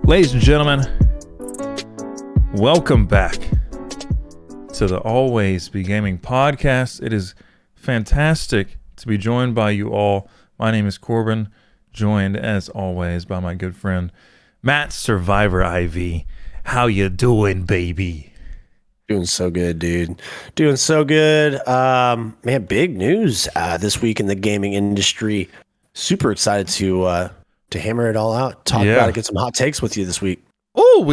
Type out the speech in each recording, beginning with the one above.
Ladies and gentlemen, welcome back to the Always Be Gaming podcast. It is fantastic to be joined by you all. My name is Corbin, joined as always by my good friend Matt Survivor IV. How you doing, baby? Doing so good, dude. Doing so good. Man, big news this week in the gaming industry. Super excited to hammer it all out. Talk about it, get some hot takes with you this week. Oh, we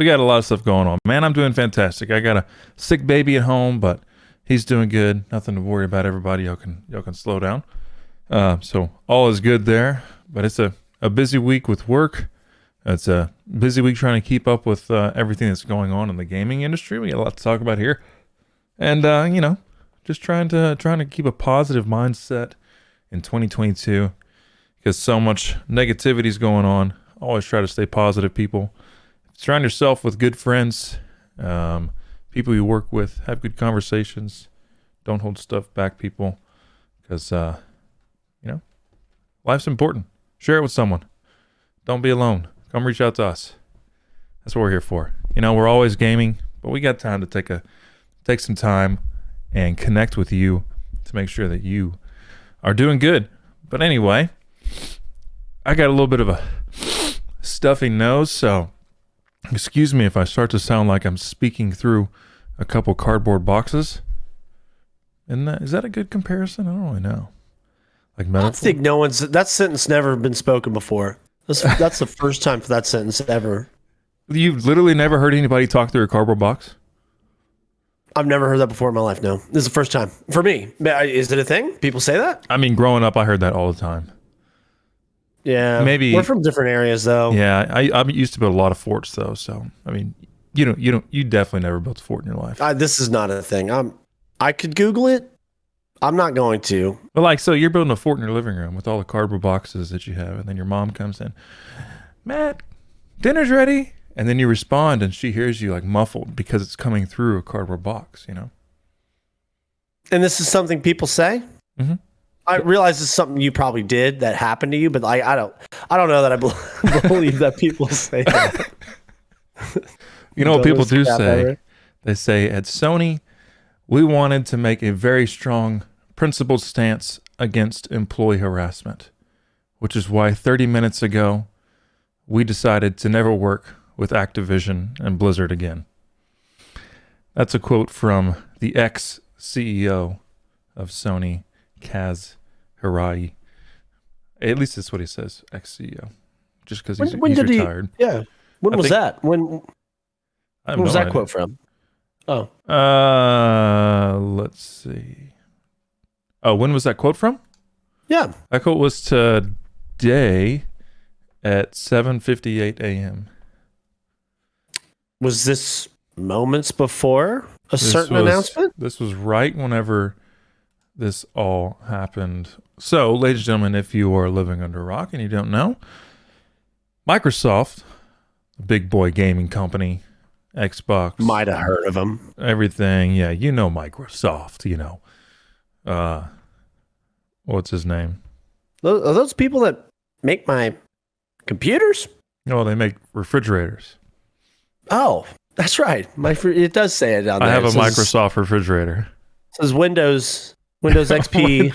got a lot of stuff going on. Man, I'm doing fantastic. I got a sick baby at home, but he's doing good. Nothing to worry about. Everybody, y'all can slow down. So all is good there. But it's a busy week with work. It's a busy week trying to keep up with everything that's going on in the gaming industry. We got a lot to talk about here, and just trying to keep a positive mindset in 2022 because so much negativity is going on. Always try to stay positive, people. Surround yourself with good friends, people you work with. Have good conversations. Don't hold stuff back, people, because life's important. Share it with someone. Don't be alone. Come reach out to us. That's what we're here for. We're always gaming, but we got time to take some time and connect with you to make sure that you are doing good. But anyway, I got a little bit of a stuffy nose, so excuse me if I start to sound like I'm speaking through a couple cardboard boxes. And is that a good comparison? I don't really know. Like metaphor? I think that sentence never been spoken before. That's the first time for that sentence ever. You've literally never heard anybody talk through a cardboard box? I've never heard that before in my life, no. This is the first time. For me. Is it a thing? People say that? I mean, growing up, I heard that all the time. Yeah. Maybe. We're from different areas, though. Yeah. I used to build a lot of forts, though. So, I mean, you definitely never built a fort in your life. This is not a thing. I could Google it. I'm not going to. But so you're building a fort in your living room with all the cardboard boxes that you have, and then your mom comes in, Matt, dinner's ready, and then you respond, and she hears you like muffled because it's coming through a cardboard box, And this is something people say. Mm-hmm. I realize this is something you probably did that happened to you, but I don't know that I believe that people say that. You know what people do say? Ever. They say at Sony, we wanted to make a very strong principled stance against employee harassment, which is why 30 minutes ago, we decided to never work with Activision and Blizzard again. That's a quote from the ex-CEO of Sony, Kaz Hirai. At least that's what he says, ex-CEO. Just because he's retired. When was that? When was that quote from? Oh. Let's see. Oh, when was that quote from? Yeah. That quote was today at 7:58 a.m. Was this moments before certain announcement? This was right whenever this all happened. So, ladies and gentlemen, if you are living under a rock and you don't know, Microsoft, the big boy gaming company, Xbox. Might have heard of them. Everything. Yeah, Microsoft, what's his name? Are those people that make my computers? No, they make refrigerators. Oh, that's right. It does say it down there. I have a Microsoft refrigerator. It says Windows XP.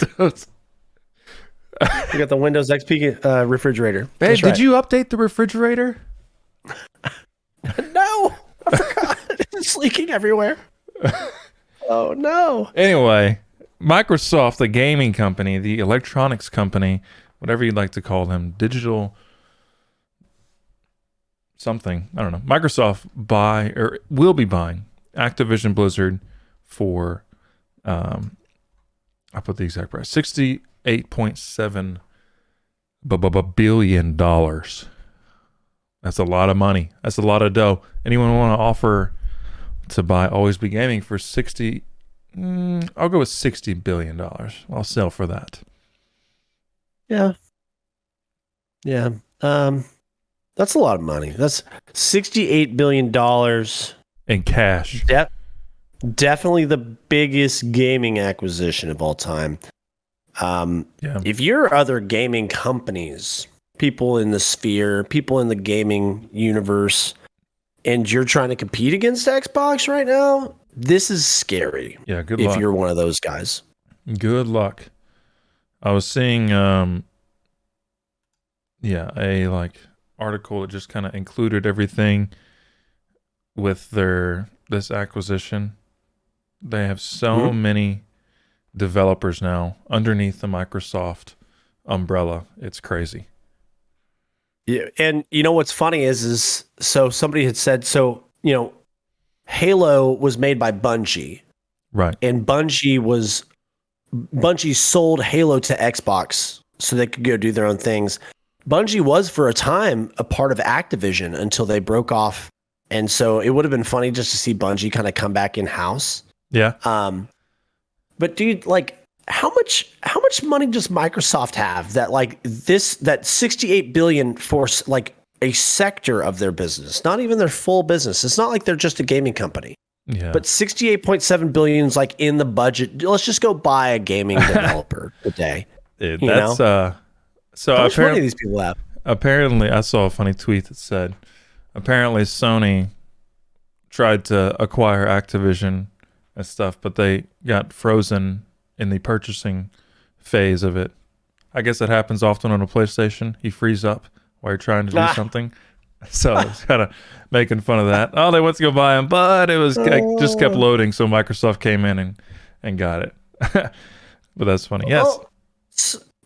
We got the Windows XP refrigerator. Hey, did you update the refrigerator? No. I forgot. It's leaking everywhere. Oh, no. Anyway, Microsoft, the gaming company, the electronics company, whatever you'd like to call them, digital something, I don't know. Microsoft will be buying Activision Blizzard for, I'll put the exact price, $68.7 billion. That's a lot of money. That's a lot of dough. Anyone want to offer to buy Always Be Gaming for I'll go with $60 billion. I'll sell for that. Yeah. Yeah. That's a lot of money. That's $68 billion in cash. Definitely the biggest gaming acquisition of all time. If your other gaming companies people in the sphere, people in the gaming universe, and you're trying to compete against Xbox right now, this is scary. Yeah, good if luck. you're one of those guys. Good luck. I was seeing a article that just kind of included everything with this acquisition. They have so many developers now underneath the Microsoft umbrella. It's crazy. Yeah, and you know what's funny is so somebody had said, Halo was made by Bungie. Right. And Bungie sold Halo to Xbox so they could go do their own things. Bungie was for a time a part of Activision until they broke off. And so it would have been funny just to see Bungie kind of come back in house. Yeah. But dude, like how much money does Microsoft have that that 68 billion for like a sector of their business, not even their full business. It's not like they're just a gaming company. Yeah. But 68.7 billion is like in the budget. Let's just go buy a gaming developer today. Dude, that's so how much money do these people have? Apparently, I saw a funny tweet that said apparently Sony tried to acquire Activision and stuff, but they got frozen in the purchasing phase of it. I guess that happens often on a PlayStation. You freeze up while you're trying to do something. So it's kind of making fun of that. Oh, they went to go buy them, but it just kept loading. So Microsoft came in and got it. But that's funny. Yes. Well,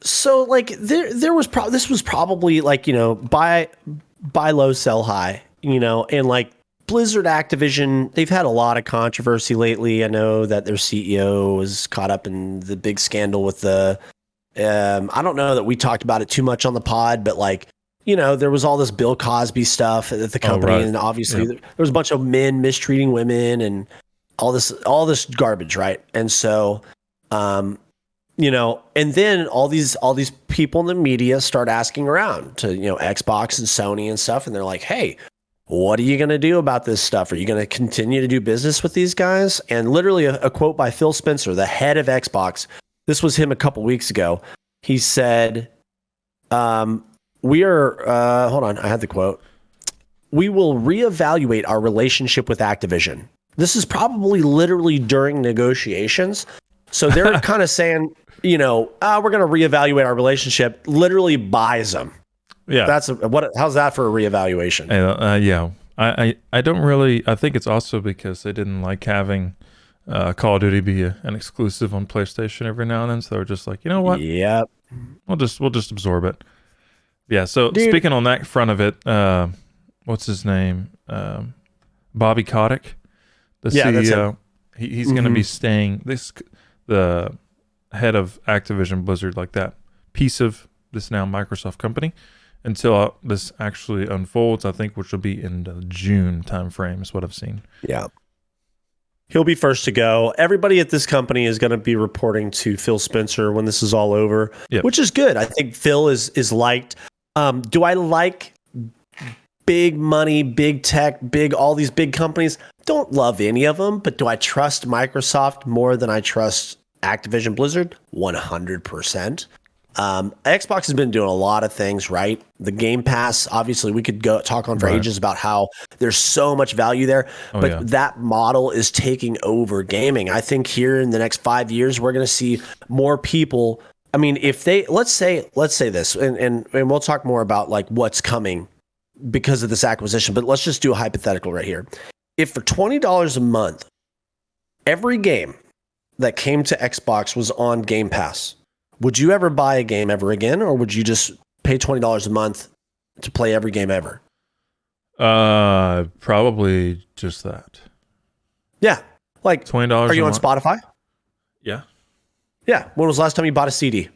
so like there was this was probably like, buy low, sell high, and like Blizzard, Activision, they've had a lot of controversy lately. I know that their CEO was caught up in the big scandal with I don't know that we talked about it too much on the pod, but like, there was all this Bill Cosby stuff at the company, and obviously there was a bunch of men mistreating women and all this garbage, right? And so, and then all these people in the media start asking around to Xbox and Sony and stuff, and they're like, "Hey, what are you going to do about this stuff? Are you going to continue to do business with these guys?" And literally a quote by Phil Spencer, the head of Xbox. This was him a couple weeks ago. He said, we are, hold on, I had the quote. "We will reevaluate our relationship with Activision." This is probably literally during negotiations. So they're kind of saying, we're going to reevaluate our relationship. Literally buys them. Yeah. How's that for a reevaluation? Yeah. I don't really, I think it's also because they didn't like having Call of Duty be an exclusive on PlayStation every now and then. So they're just like, you know what? Yep. We'll just absorb it. Yeah, so speaking on that front of it, what's his name? Bobby Kotick, the CEO. He's going to be staying, the head of Activision Blizzard, like that piece of this now Microsoft company, until this actually unfolds, I think, which will be in the June timeframe is what I've seen. Yeah. He'll be first to go. Everybody at this company is going to be reporting to Phil Spencer when this is all over, which is good. I think Phil is liked. Do I like big money, big tech, all these big companies? Don't love any of them, but do I trust Microsoft more than I trust Activision Blizzard? 100%. Xbox has been doing a lot of things, right? The Game Pass, obviously, we could go talk on for ages about how there's so much value there, but that model is taking over gaming. I think here in the next 5 years, we're going to see more people. I mean, if they let's say this, and we'll talk more about like what's coming because of this acquisition, but let's just do a hypothetical right here. If for $20 a month, every game that came to Xbox was on Game Pass, would you ever buy a game ever again, or would you just pay $20 a month to play every game ever? Probably just that. Yeah, like $20. Are you on Spotify? Yeah. Yeah. When was the last time you bought a CD?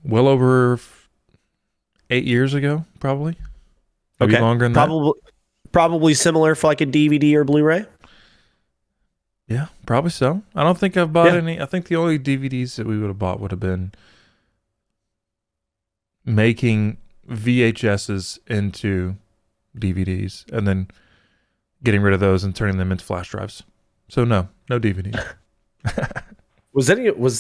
Well over 8 years ago, probably. Maybe longer than that. Probably similar for like a DVD or Blu-ray. Yeah, probably so. I don't think I've bought any. I think the only DVDs that we would have bought would have been making VHSs into DVDs and then getting rid of those and turning them into flash drives. So no DVDs. Was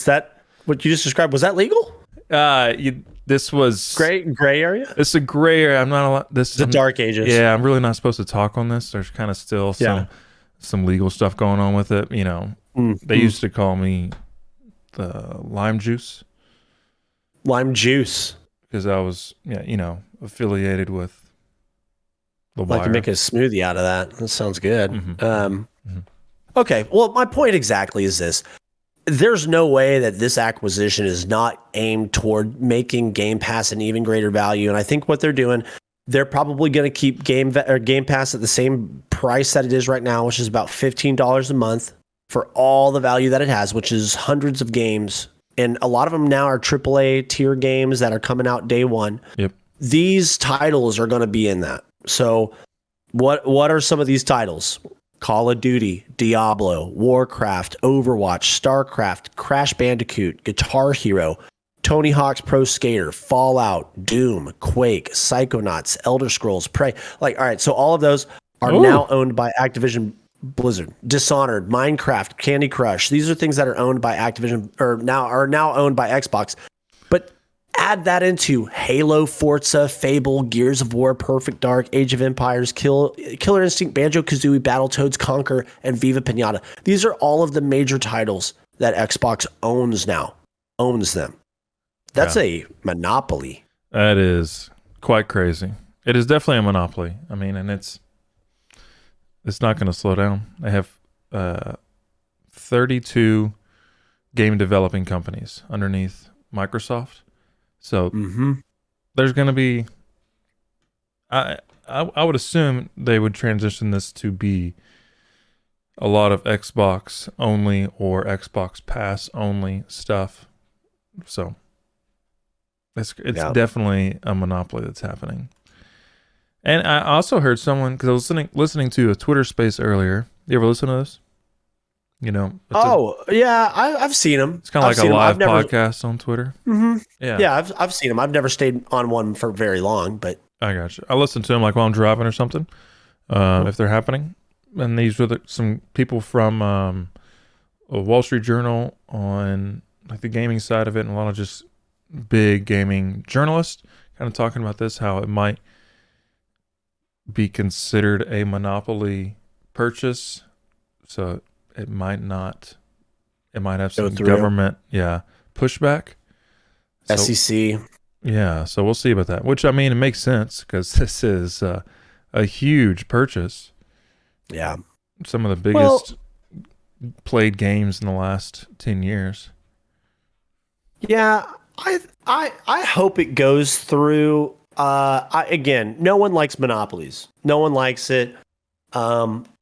that what you just described? Was that legal? This was gray area. It's a gray area. I'm not allowed. This the dark ages. Yeah, I'm really not supposed to talk on this. There's kind of still some legal stuff going on with it. They used to call me the lime juice. Lime juice. Because I was, affiliated with the Wire. I can make a smoothie out of that. That sounds good. Okay. Well, my point exactly is this. There's no way that this acquisition is not aimed toward making Game Pass an even greater value. And I think what they're doing, they're probably going to keep Game Pass at the same price that it is right now, which is about $15 a month for all the value that it has, which is hundreds of games. And a lot of them now are AAA tier games that are coming out day one. Yep. These titles are going to be in that. So what are some of these titles? Call of Duty, Diablo, Warcraft, Overwatch, StarCraft, Crash Bandicoot, Guitar Hero, Tony Hawk's Pro Skater, Fallout, Doom, Quake, Psychonauts, Elder Scrolls, Prey. All right, so all of those are now owned by Activision Blizzard. Dishonored, Minecraft, Candy Crush. These are things that are owned by Activision or are now owned by Xbox. But add that into Halo, Forza, Fable, Gears of War, Perfect Dark, Age of Empires, Killer Instinct, Banjo-Kazooie, Battletoads, Conquer, and Viva Pinata. These are all of the major titles that Xbox owns now. Owns them. That's a monopoly. That is quite crazy. It is definitely a monopoly. I mean, and it's not going to slow down. They have 32 game developing companies underneath Microsoft. So there's going to be, I would assume they would transition this to be a lot of Xbox only or Xbox Pass only stuff. So it's definitely a monopoly that's happening. And I also heard someone, because I was listening to a Twitter space earlier. You ever listen to this? I've seen them. It's kind of like a live podcast on Twitter. Yeah, I've seen them. I've never stayed on one for very long, but I got you. I listen to them while I'm driving or something, if they're happening. And these were some people from a Wall Street Journal on the gaming side of it, and a lot of just big gaming journalists kind of talking about this, how it might be considered a monopoly purchase. So it might have some government, pushback. So, SEC. Yeah, so we'll see about that. Which, I mean, it makes sense because this is a huge purchase. Yeah. Some of the biggest played games in the last 10 years. Yeah, I hope it goes through. Again, no one likes monopolies. No one likes it.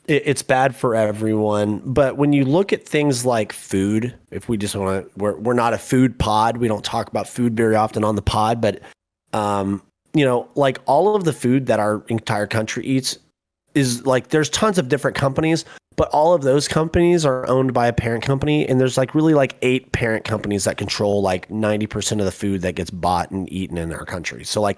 It's bad for everyone. But when you look at things like food, if we just want to, we're not a food pod. We don't talk about food very often on the pod. But, all of the food that our entire country eats is there's tons of different companies, but all of those companies are owned by a parent company. And there's really 8 parent companies that control 90% of the food that gets bought and eaten in our country. So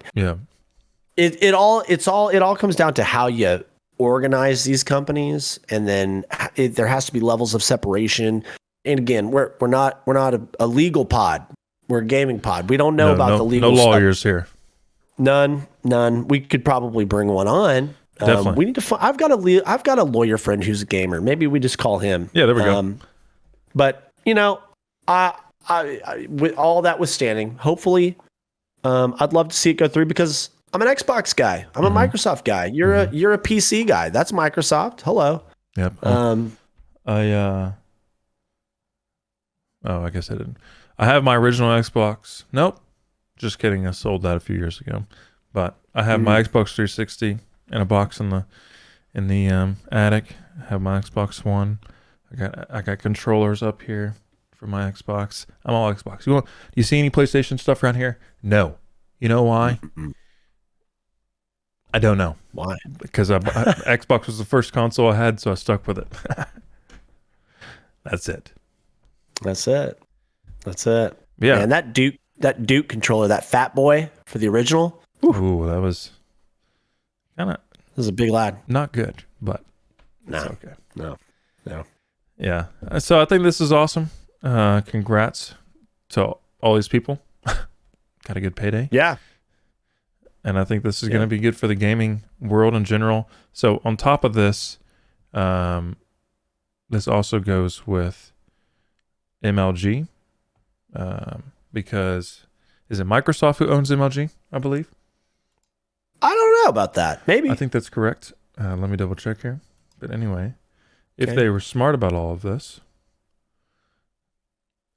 it all comes down to how you organize these companies, and then there has to be levels of separation. And again, we're not a legal pod. We're a gaming pod. We don't know about the legal stuff. No lawyers here. None. We could probably bring one on. Definitely. We need to. I've got a lawyer friend who's a gamer. Maybe we just call him. Yeah, there we go. But I with all that withstanding, hopefully, I'd love to see it go through because I'm an Xbox guy. I'm a Microsoft guy. You're a PC guy. That's Microsoft. Hello. Yep. I guess I didn't. I have my original Xbox. Nope. Just kidding. I sold that a few years ago. But I have my Xbox 360 in a box in the attic. I have my Xbox One. I got controllers up here for my Xbox. I'm all Xbox. Do you see any PlayStation stuff around here? No. You know why? I don't know. Why? Because Xbox was the first console I had, so I stuck with it. That's it. Yeah. And that Duke controller, that Fat Boy for the original. Ooh, that was kind of. This is a big lad. Not good, but no, okay. No. Yeah. So I think this is awesome. Congrats to all these people. got a good payday. Yeah. And I think this is going to be good for the gaming world in general. So on top of this, this also goes with MLG, because is it Microsoft who owns MLG, I believe? I don't know about that. Maybe. I think that's correct. Let me double check here. But anyway, if they were smart about all of this,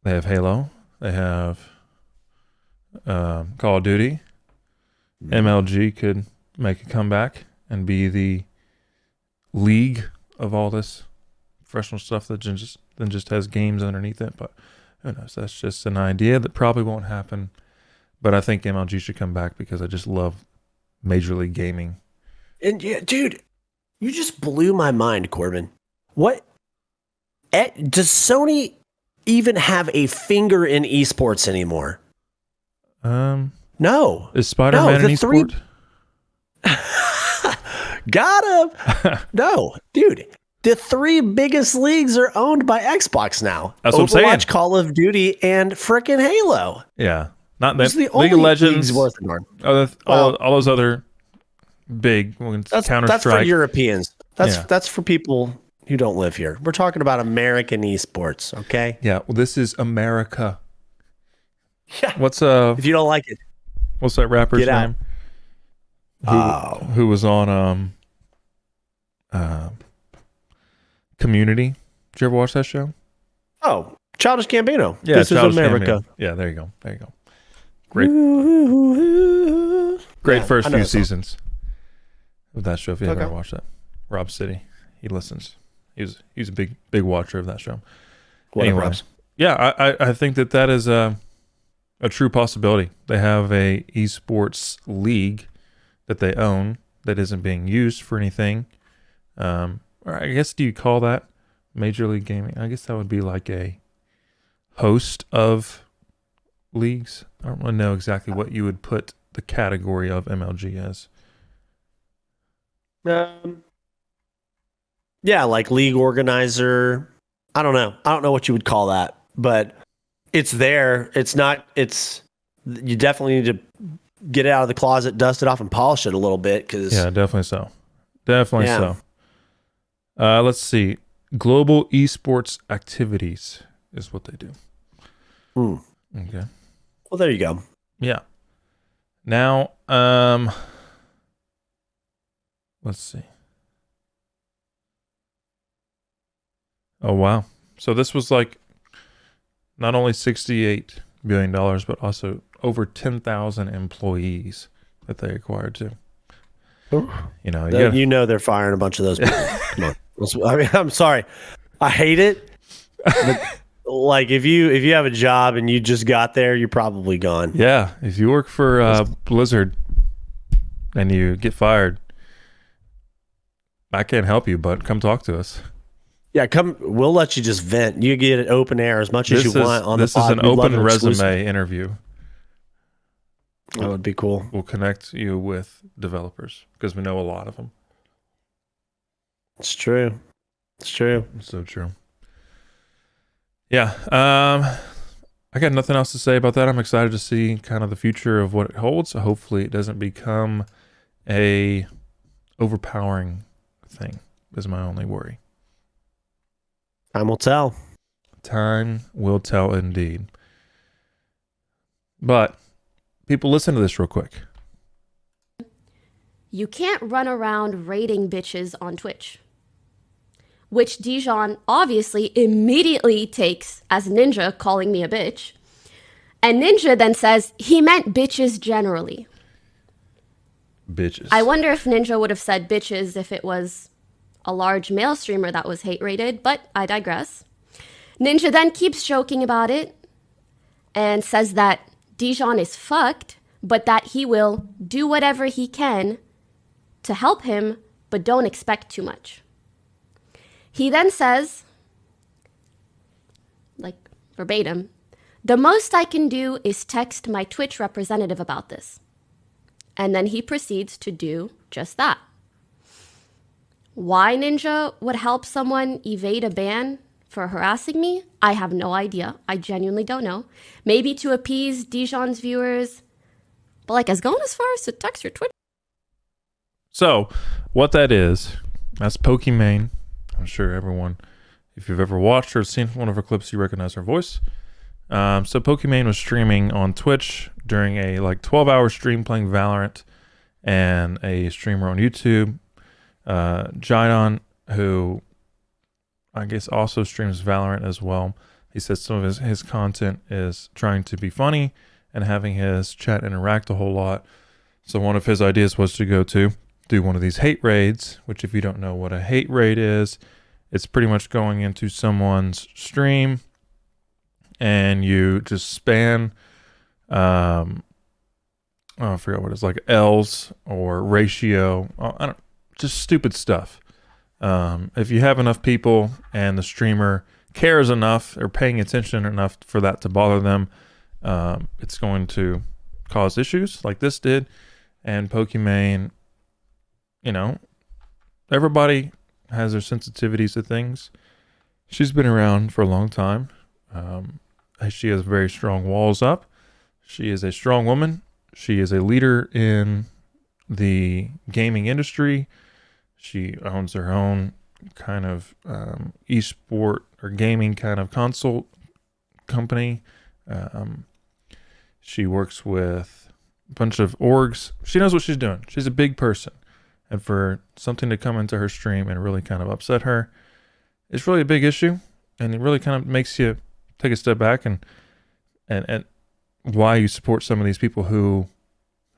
they have Halo, they have Call of Duty. MLG could make a comeback and be the league of all this professional stuff that just has games underneath it. But who knows? That's just an idea that probably won't happen. But I think MLG should come back because I just love Major League Gaming. And yeah, dude, you just blew my mind, Corbin. What does Sony even have a finger in esports anymore? No. Is Spider-Man an esport? Got him. No, dude. The 3 biggest leagues are owned by Xbox now. That's what I'm saying. Overwatch, Call of Duty, and frickin' Halo. Yeah. Not that. The League of Legends. worth ignoring. All those other big Counter-Strike. That's for Europeans. That's for people who don't live here. We're talking about American esports, okay? Yeah. Well, this is America. Yeah. If you don't like it, what's that rapper's name? Who was on Community? Did you ever watch that show? Oh, Childish Gambino. Yeah, this Childish is America. Gambino. Yeah, there you go. Great first few seasons of that show. If you haven't watched that, Rob City, he listens. He's a big watcher of that show. Anyway, yeah, I think that is a true possibility. They have a esports league that they own that isn't being used for anything. Or I guess, do you call that Major League Gaming? I guess that would be like a host of leagues. I don't really know exactly what you would put the category of MLG as. Yeah, like league organizer. I don't know what you would call that, but it's there. You definitely need to get it out of the closet, dust it off, and polish it a little bit. Yeah, definitely so. So. Let's see. Global esports activities is what they do. Okay. Well, there you go. Yeah. Now, let's see. Oh, wow. So this was like not only $68 billion, but also over 10,000 employees that they acquired too. You know they're firing a bunch of those people. Come on. I mean, I'm sorry. I hate it. But like if you have a job and you just got there, you're probably gone. Yeah. If you work for Blizzard and you get fired, I can't help you, but come talk to us. Yeah, we'll let you just vent. You get it open air as much as you want on the pod. This is an open resume interview. That would be cool. We'll connect you with developers because we know a lot of them. It's true. It's so true. Yeah. I got nothing else to say about that. I'm excited to see kind of the future of what it holds. Hopefully it doesn't become a overpowering thing is my only worry. Time will tell. Time will tell indeed. But people, listen to this real quick. You can't run around raiding bitches on Twitch. Which Dijon obviously immediately takes as Ninja calling me a bitch. And Ninja then says he meant bitches generally. Bitches. I wonder if Ninja would have said bitches if it was a large male streamer that was hate rated, but I digress. Ninja then keeps joking about it and says that Dijon is fucked, but that he will do whatever he can to help him, but don't expect too much. He then says, like verbatim, the most I can do is text my Twitch representative about this. And then he proceeds to do just that. Why Ninja would help someone evade a ban for harassing me, I have no idea. I genuinely don't know. Maybe to appease Dijon's viewers, But like, as going as far as to text your Twitch. So, what that is, that's Pokimane. I'm sure everyone, if you've ever watched or seen one of her clips, you recognize her voice. So Pokimane was streaming on Twitch during a 12-hour stream playing Valorant, and a streamer on YouTube, Jidon, who I guess also streams Valorant as well. He says some of his content is trying to be funny and having his chat interact a whole lot. So one of his ideas was to do one of these hate raids, which if you don't know what a hate raid is, it's pretty much going into someone's stream and you just spam, I forgot what it's like, L's or ratio. Just stupid stuff. If you have enough people and the streamer cares enough or paying attention enough for that to bother them, it's going to cause issues like this did. And Pokimane, everybody has their sensitivities to things. She's been around for a long time. She has very strong walls up. She is a strong woman. She is a leader in the gaming industry. She owns her own kind of esport or gaming kind of console company. She works with a bunch of orgs. She knows what she's doing. She's a big person. And for something to come into her stream and really kind of upset her, it's really a big issue. And it really kind of makes you take a step back and why you support some of these people who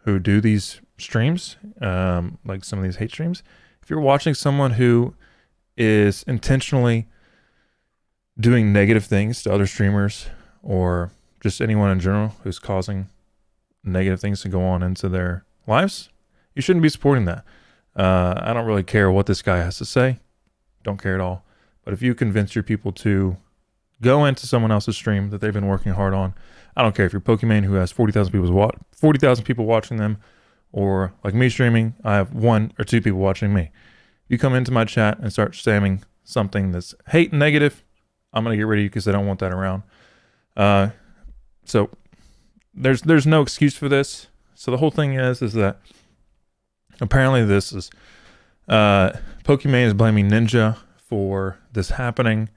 do these streams, like some of these hate streams. If you're watching someone who is intentionally doing negative things to other streamers or just anyone in general who's causing negative things to go on into their lives, you shouldn't be supporting that. I don't really care what this guy has to say. Don't care at all. But if you convince your people to go into someone else's stream that they've been working hard on, I don't care if you're Pokimane who has 40,000 people watching them, or like me streaming, I have 1 or 2 people watching me. You come into my chat and start spamming something that's hate and negative, I'm going to get rid of you because I don't want that around. So there's no excuse for this. So the whole thing is that apparently this is Pokimane is blaming Ninja for this happening,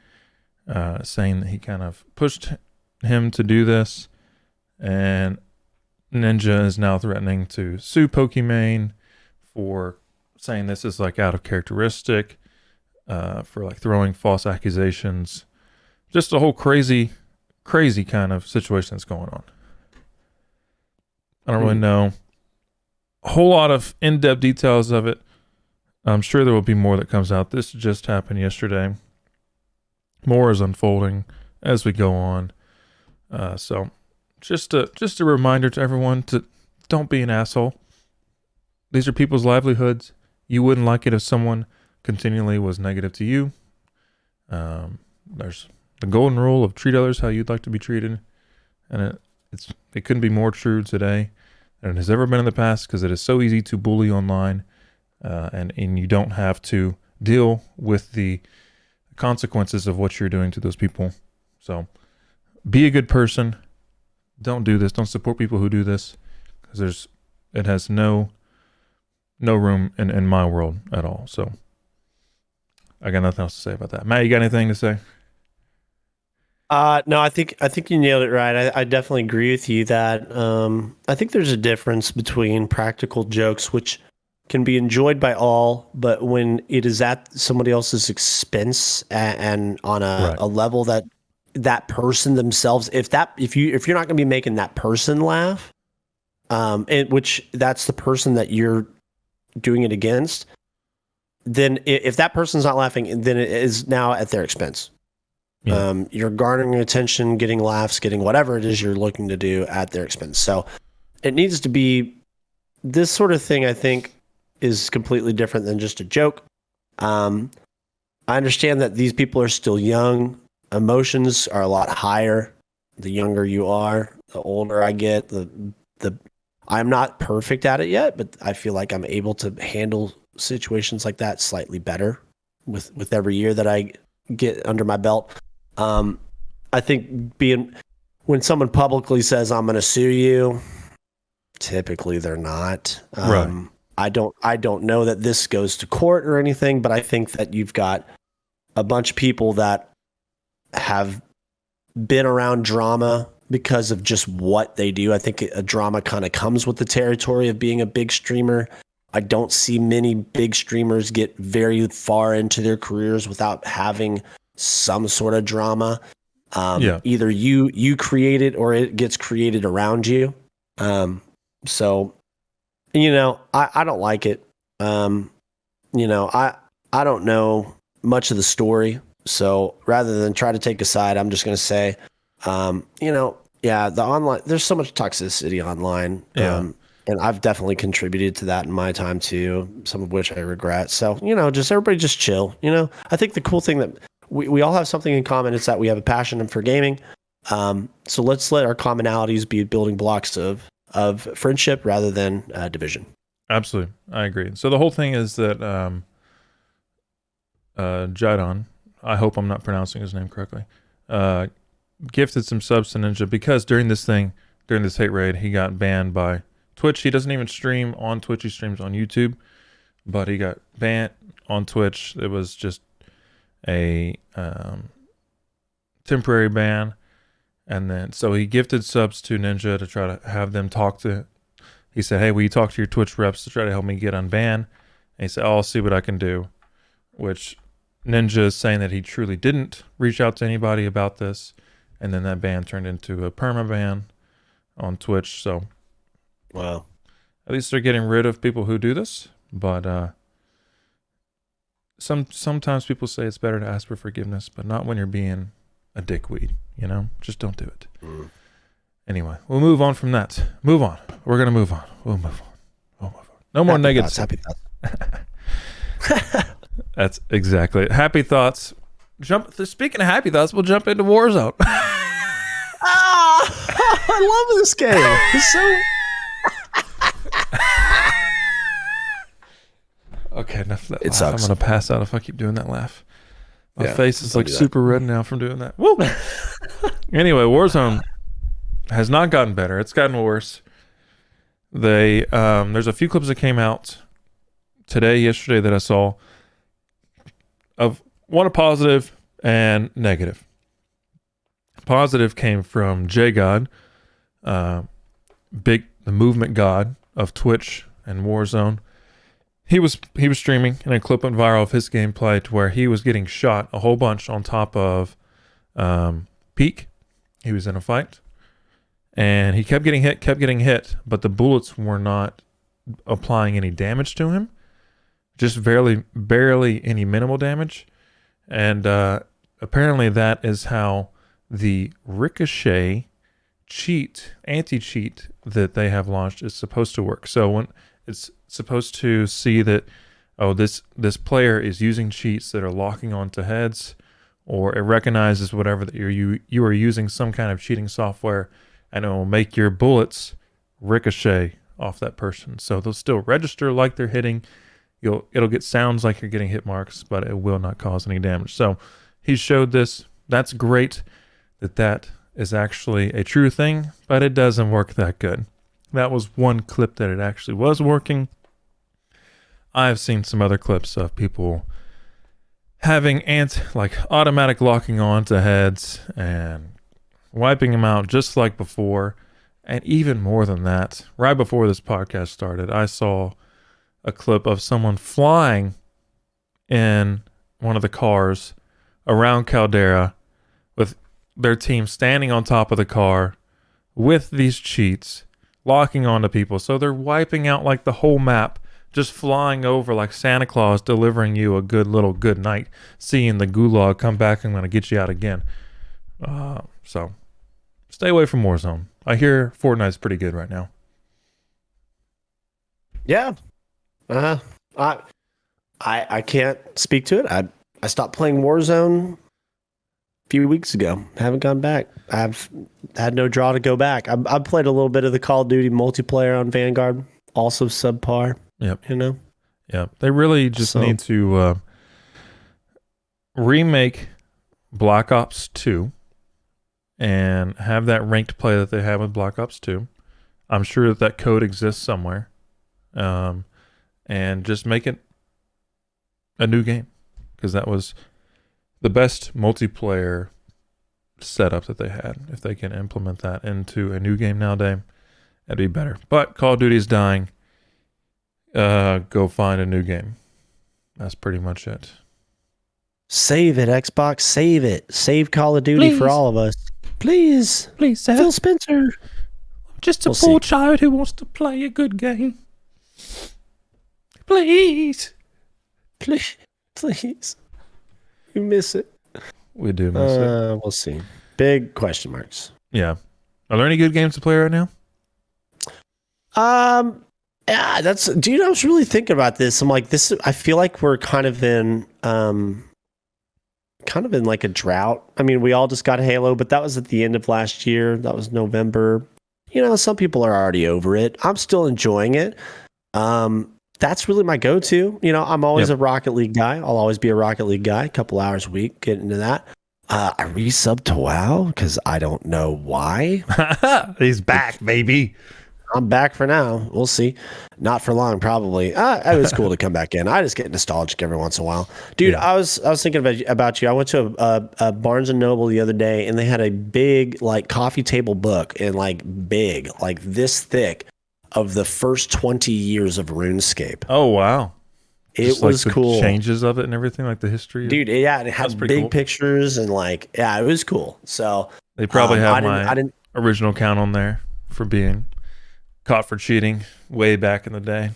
saying that he kind of pushed him to do this, and Ninja is now threatening to sue Pokimane for saying this is like out of characteristic, for like throwing false accusations. Just a whole crazy kind of situation that's going on. I don't really know a whole lot of in-depth details of it. I'm sure there will be more that comes out. This just happened yesterday. More is unfolding as we go on. So just a reminder to everyone to don't be an asshole. These are people's livelihoods. You wouldn't like it if someone continually was negative to you. There's the golden rule of treat others how you'd like to be treated. And it couldn't be more true today than it has ever been in the past, because it is so easy to bully online, and you don't have to deal with the consequences of what you're doing to those people. So be a good person. Don't do this. Don't support people who do this, because it has no room in my world at all. So I got nothing else to say about that. Matt, you got anything to say? No, I think you nailed it right. I definitely agree with you that I think there's a difference between practical jokes, which can be enjoyed by all, but when it is at somebody else's expense and on a level that person themselves, if you're not going to be making that person laugh, which that's the person that you're doing it against, then if that person's not laughing, then it is now at their expense. Yeah. You're garnering attention, getting laughs, getting whatever it is you're looking to do at their expense. So it needs to be this sort of thing, I think, is completely different than just a joke. I understand that these people are still young. Emotions are a lot higher. The younger you are, the older I get, I'm not perfect at it yet, but I feel like I'm able to handle situations like that slightly better with every year that I get under my belt. I think when someone publicly says, I'm going to sue you, Typically, they're not. Right. I don't know that this goes to court or anything, but I think that you've got a bunch of people that have been around drama because of just what they do. I think a drama kind of comes with the territory of being a big streamer. I don't see many big streamers get very far into their careers without having some sort of drama. Either you create it or it gets created around you. So, I don't like it. I don't know much of the story. So rather than try to take a side, I'm just going to say, the online, there's so much toxicity online. And I've definitely contributed to that in my time too, some of which I regret. So, just everybody just chill. I think the cool thing that we all have something in common is that we have a passion for gaming. So let's let our commonalities be building blocks of friendship rather than division. Absolutely. I agree. So the whole thing is that Jadon, I hope I'm not pronouncing his name correctly, gifted some subs to Ninja because during this hate raid, he got banned by Twitch. He doesn't even stream on Twitch. He streams on YouTube, but he got banned on Twitch. It was just a temporary ban. And then, so he gifted subs to Ninja to try to have them talk to, he said, hey, will you talk to your Twitch reps to try to help me get unbanned? And he said, I'll see what I can do, which Ninja is saying that he truly didn't reach out to anybody about this. And then that ban turned into a perma-ban on Twitch. So, wow. At least they're getting rid of people who do this. But sometimes people say it's better to ask for forgiveness, but not when you're being a dickweed. Just don't do it. Anyway, we'll move on from that. Move on. We're gonna move on. We'll move on. No more negative. Happy thoughts. That's exactly it. Happy thoughts. Speaking of happy thoughts, we'll jump into Warzone. I love this game. It's so. Okay, enough of that. It laugh. sucks. I'm gonna pass out if I keep doing that laugh. My face is like do super red now from doing that. Woo! Anyway, Warzone has not gotten better. It's gotten worse. There's a few clips that came out yesterday that I saw of one positive and negative. Positive came from J God, the movement god of Twitch and Warzone. He was streaming, and a clip went viral of his gameplay to where he was getting shot a whole bunch on top of Peak. He was in a fight, and he kept getting hit, but the bullets were not applying any damage to him, just barely any minimal damage. And apparently that is how the Ricochet anti-cheat that they have launched is supposed to work. So when it's supposed to see that, this player is using cheats that are locking onto heads, or it recognizes whatever that you are using some kind of cheating software, and it will make your bullets ricochet off that person. So they'll still register like they're hitting. It'll get sounds like you're getting hit marks, but it will not cause any damage. So he showed this. That's great that is actually a true thing, but it doesn't work that good. That was one clip that it actually was working. I've seen some other clips of people having automatic locking on to heads and wiping them out just like before. And even more than that, right before this podcast started, I saw a clip of someone flying in one of the cars around Caldera with their team standing on top of the car with these cheats, locking onto people. So they're wiping out like the whole map, just flying over like Santa Claus, delivering you a good night, seeing the gulag come back. I'm going to get you out again. So stay away from Warzone. I hear Fortnite's pretty good right now. Yeah. I can't speak to it. I stopped playing Warzone a few weeks ago. Haven't gone back. I've had no draw to go back. I've played a little bit of the Call of Duty multiplayer on Vanguard, also subpar. Yep. Yep. They really just need to remake Black Ops 2 and have that ranked play that they have with Black Ops 2. I'm sure that code exists somewhere. And just make it a new game, because that was the best multiplayer setup that they had. If they can implement that into a new game nowadays, that'd be better. But Call of Duty's dying. Go find a new game. That's pretty much it. Save it, Xbox. Save it. Save Call of Duty for all of us. Please. Please, sir. Phil Spencer. Just a poor child who wants to play a good game. Please. Please. You miss it. We do miss it. We'll see. Big question marks. Yeah. Are there any good games to play right now? Yeah, dude, I was really thinking about this. I'm like, I feel like we're kind of in like a drought. I mean, we all just got Halo, but that was at the end of last year. That was November. You know, some people are already over it. I'm still enjoying it. That's really my go-to. You know, I'm always a Rocket League guy. I'll always be a Rocket League guy. A couple hours a week, get into that. I resubbed to WoW because I don't know why. He's back, baby. I'm back for now. We'll see. Not for long, probably. It was cool to come back in. I just get nostalgic every once in a while, dude. Yeah. I was thinking about you. I went to a Barnes and Noble the other day, and they had a big like coffee table book, and like big, like this thick, of the first 20 years of RuneScape. Oh wow! It was like cool. Changes of it and everything, like the history. Dude, yeah, it had big pictures and like, yeah, it was cool. So they probably have my original count on there for being caught for cheating way back in the day.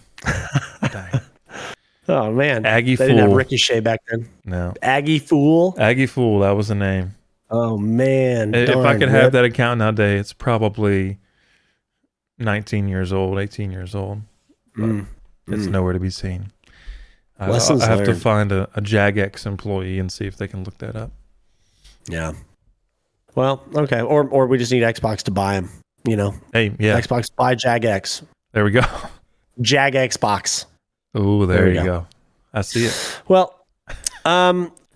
Oh man, Aggie they Fool. Didn't have Ricochet back then. No, Aggie Fool. Aggie Fool. That was the name. Oh man, if I could have that account nowadays, it's probably 19 years old, 18 years old. It's nowhere to be seen. I have to find a Jagex employee and see if they can look that up. Yeah. Well, okay. Or we just need Xbox to buy them, you know. Hey, yeah. Xbox buy Jagex. There we go. Jagex. Oh, there you go. I see it. Well,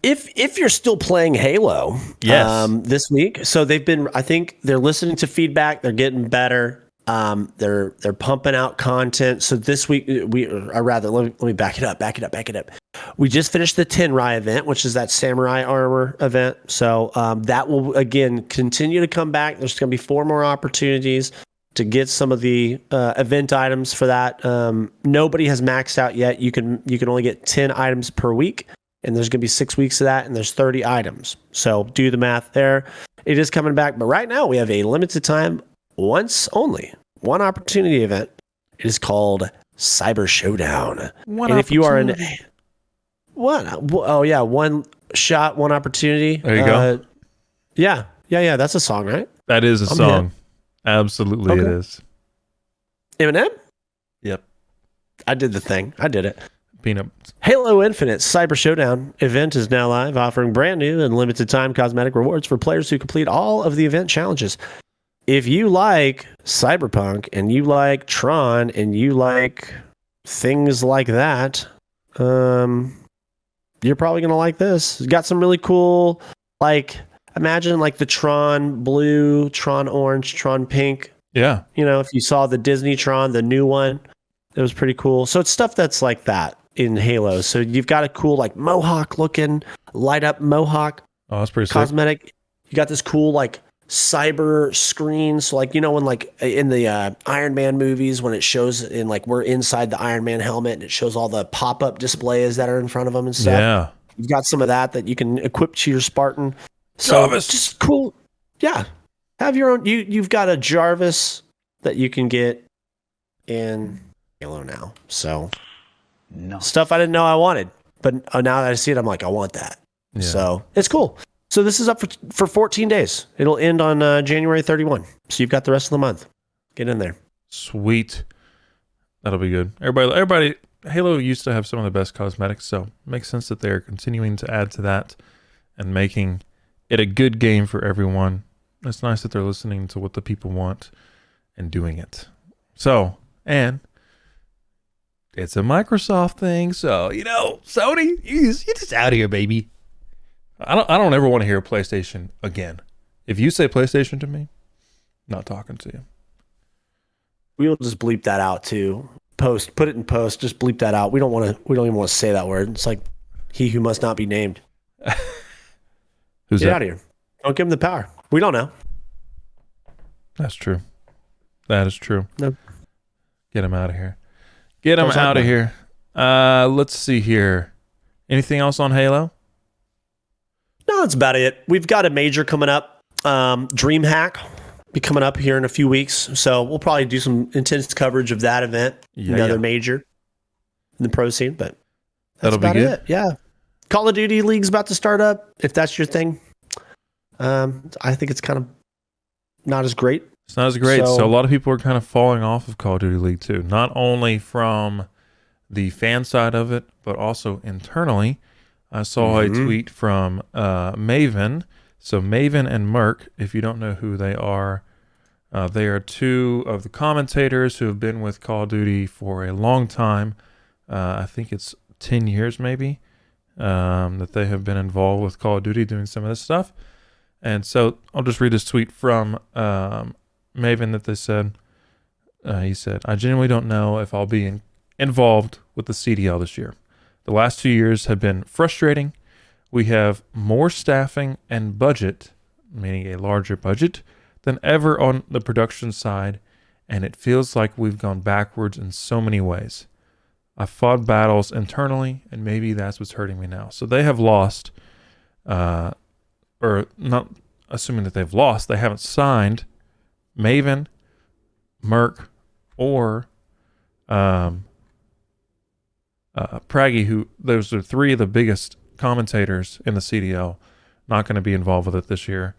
if you're still playing Halo, yes. This week, so I think they're listening to feedback, they're getting better. They're pumping out content. So this week let me back it up. We just finished the Tenrai event, which is that samurai armor event. So that will again continue to come back. There's going to be 4 more opportunities to get some of the event items for that. Nobody has maxed out yet. You can only get 10 items per week, and there's going to be 6 weeks of that, and there's 30 items. So do the math there. It is coming back, but right now we have a limited time, once only, one opportunity event. It is called Cyber Showdown. And if you are in one shot, one opportunity. There you go. Yeah. That's a song, right? That is a song. Absolutely, okay. It is. Eminem? Yep. I did the thing. I did it. Peanut. Halo Infinite Cyber Showdown event is now live, offering brand new and limited time cosmetic rewards for players who complete all of the event challenges. If you like Cyberpunk and you like Tron and you like things like that, you're probably going to like this. It's got some really cool, like, imagine like the Tron blue, Tron orange, Tron pink. Yeah. You know, if you saw the Disney Tron, the new one, it was pretty cool. So it's stuff that's like that in Halo. So you've got a cool, like, Mohawk looking, light up Mohawk. Oh, that's pretty cosmetic. sick. You got this cool, like, cyber screen. So, like, you know, when, like, in the Iron Man movies, when it shows in, like, we're inside the Iron Man helmet and it shows all the pop-up displays that are in front of them and stuff. Yeah. You've got some of that you can equip to your Spartan. So Jarvis. Just cool. Yeah. Have your own. You've got a Jarvis that you can get in Halo now. So stuff I didn't know I wanted, but now that I see it, I'm like, I want that. Yeah. So it's cool. So this is up for 14 days. It'll end on January 31. So you've got the rest of the month. Get in there. Sweet. That'll be good. Everybody, Halo used to have some of the best cosmetics, so it makes sense that they're continuing to add to that and making it a good game for everyone. It's nice that they're listening to what the people want and doing it. So, and it's a Microsoft thing, so, you know, Sony, you're just out here, baby. I don't ever want to hear PlayStation again. If you say PlayStation to me, I'm not talking to you. We will just bleep that out too. Put it in post. Just bleep that out. We don't even want to say that word. It's like he who must not be named. Who's Get that? out of here. Don't give him the power. We don't know. That's true. That is true. Nope. Get him out of here. Get him out of here. Let's see here. Anything else on Halo? No, that's about it. We've got a major coming up. DreamHack be coming up here in a few weeks. So we'll probably do some intense coverage of that event. Another major in the pro scene, but that's that'll be about good. it. Yeah. Call of Duty League's about to start up. If that's your thing, I think it's kind of not as great. It's not as great. So a lot of people are kind of falling off of Call of Duty League too. Not only from the fan side of it, but also internally. I saw a tweet from Maven. So Maven and Merc, if you don't know who they are two of the commentators who have been with Call of Duty for a long time. I think it's 10 years maybe that they have been involved with Call of Duty doing some of this stuff. And so I'll just read this tweet from Maven that they said. He said, "I genuinely don't know if I'll be involved with the CDL this year. The last 2 years have been frustrating. We have more staffing and budget, meaning a larger budget, than ever on the production side, and it feels like we've gone backwards in so many ways. I've fought battles internally, and maybe that's what's hurting me now." So they have lost, or not assuming that they've lost, they haven't signed Maven, Merc, or Praggy, who those are three of the biggest commentators in the CDL, not going to be involved with it this year.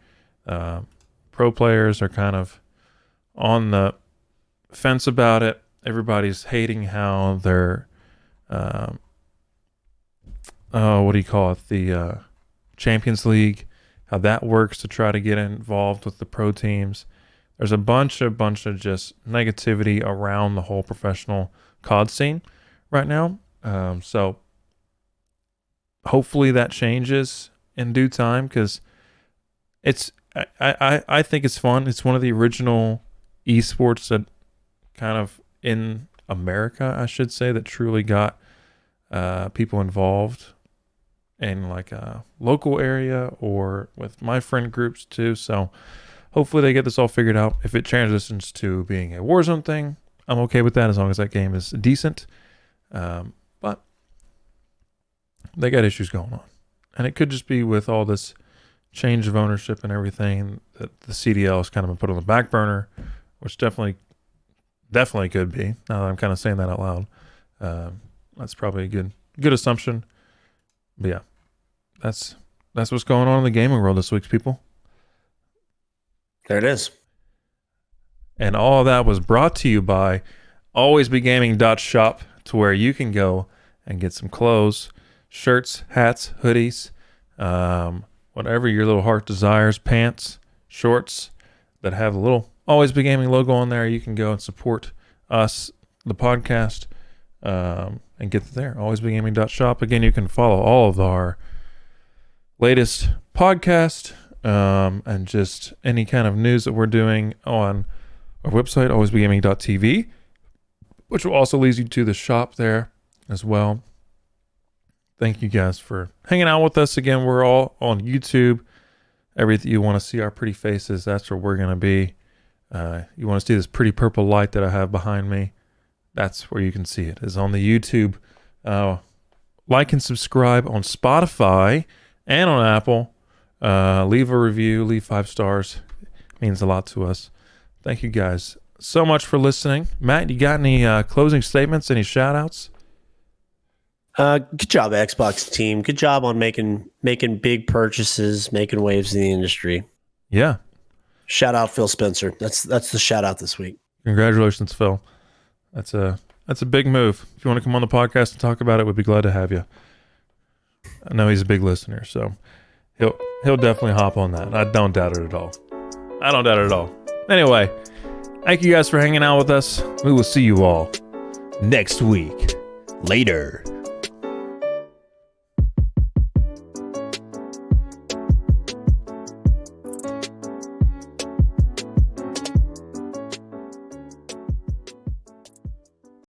Pro players are kind of on the fence about it. Everybody's hating how they're, what do you call it? The Champions League, how that works to try to get involved with the pro teams. There's a bunch of just negativity around the whole professional COD scene right now. So hopefully that changes in due time, because I think it's fun. It's one of the original esports that kind of in America, I should say, that truly got people involved in like a local area or with my friend groups too. So hopefully they get this all figured out. If it transitions to being a Warzone thing, I'm okay with that as long as that game is decent. But they got issues going on. And it could just be with all this change of ownership and everything that the CDL has kind of been put on the back burner, which definitely could be. Now that I'm kind of saying that out loud, that's probably a good assumption. But yeah, that's what's going on in the gaming world this week, people. There it is. And all of that was brought to you by alwaysbegaming.shop, to where you can go and get some clothes, shirts, hats, hoodies, whatever your little heart desires, pants, shorts that have a little Always Be Gaming logo on there. You can go and support us, the podcast, and get there. Alwaysbegaming.shop. Again, you can follow all of our latest podcast and just any kind of news that we're doing on our website, alwaysbegaming.tv, which will also lead you to the shop there as well. Thank you guys for hanging out with us again. We're all on YouTube. Everything you want to see our pretty faces, that's where we're going to be. You want to see this pretty purple light that I have behind me, that's where you can see it, is on the YouTube. Like and subscribe on Spotify and on Apple. Leave a review, leave 5 stars. It means a lot to us. Thank you guys so much for listening. Matt, you got any closing statements, any shout outs? Good job, Xbox team. Good job on making big purchases, making waves in the industry. Yeah. Shout out Phil Spencer. That's the shout out this week. Congratulations, Phil. That's a big move. If you want to come on the podcast and talk about it, we'd be glad to have you. I know he's a big listener, so he'll definitely hop on that. I don't doubt it at all. Anyway, thank you guys for hanging out with us. We will see you all next week. Later.